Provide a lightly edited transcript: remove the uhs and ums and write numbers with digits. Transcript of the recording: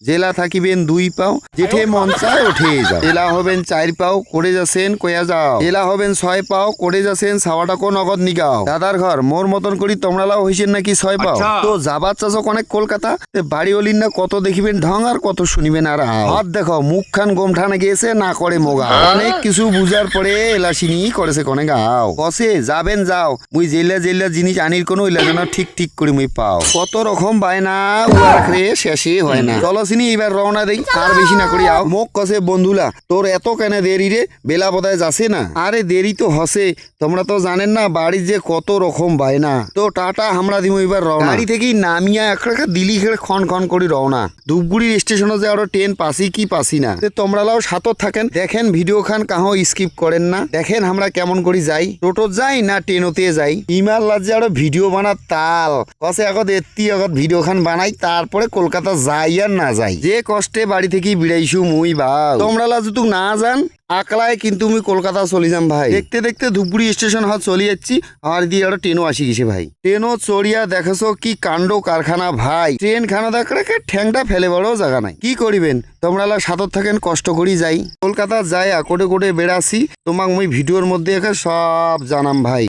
জেলা থাকিবেন 2 পাও, যেঠে মন চায় ওঠে যাও। জেলা হবেন 4 পাও, করে যাচ্ছেন কয়া যাও। জেলা হবেন 6 পাও, করে যাচ্ছেন সাওয়াটা কোন নগদ নিগাও। দাদার ঘর মোর মতন করি তোমরালাও হইছেন নাকি 6 পাও। তো যাবার চাষক অনেক কলকাতা, বাড়ি অলিন না কত দেখিবেন ঢং আর কত শুনিবেন আর হাত দেখো মুখ খান গোমঠানে গিয়েছে না করে মোগা। অনেক কিছু বুঝার পরে এলাসিনি করেছে কনে গাও। কসে যাবেন যাও, মুই জেলা জেলা জিনিস আনির কোনো ইলা যেন ঠিক করে মুই পাও। কত রকম বায়না উয়ার রে শেষে হয় না। চলো চিনি এবার রওনা দেই, আর বেশি না করি আও। মোক কসে বন্ধুলা তোর এত কেন দেরি রে, বেলা বোধহয় যাচ্ছে না। আরে দেরি তো হসে, তোমরা তো জানেন না বাড়ির যে কত রকম বায়না। তো টাটা আমরা দিমু এবার রওনা। গাড়ি থেকেই নামিয়া একটা দিলি খেড়ে খন খন করি রওনা। ধূপগুড়ির স্টেশনে যে আরো ট্রেন পাসি কি পাসি না। তোমরালাও সাথত থাকেন, দেখেন ভিডিও খান কাহো স্কিপ করেন না। দেখেন আমরা কেমন করি যাই, টোটো যাই না ট্রেনতে যাই। ইমার লাজে আরো ভিডিও বানার তাল কসে আগত আগত ভিডিও খান বানাই, তারপরে কলকাতা যাই আর না যাই। যে কষ্টে বাড়ি থেকে বিড়াইছু মুই বাউ, তোমরা লাজুতুক না যান আকলায় কিন্তু মুই কলকাতা চলে যাম ভাই। দেখতে দেখতে ধূপগুড়ি স্টেশন হাত চলে যাচ্ছি, আর দিয়ে আরো ট্রেনও আসি গেছে ভাই। ট্রেনও চড়িয়া দেখেছো কি কাণ্ড কারখানা ভাই। ট্রেন খানা দেখাকে ঠ্যাংটা ফেলে বড় জায়গা নাই। কি করিবেন তোমরা সাথত থাকেন, কষ্ট করি যাই। কলকাতা যাই কোটে কোটে বেড়াছি, তোমাক মুই ভিডিওর মধ্যে সব জানাম ভাই।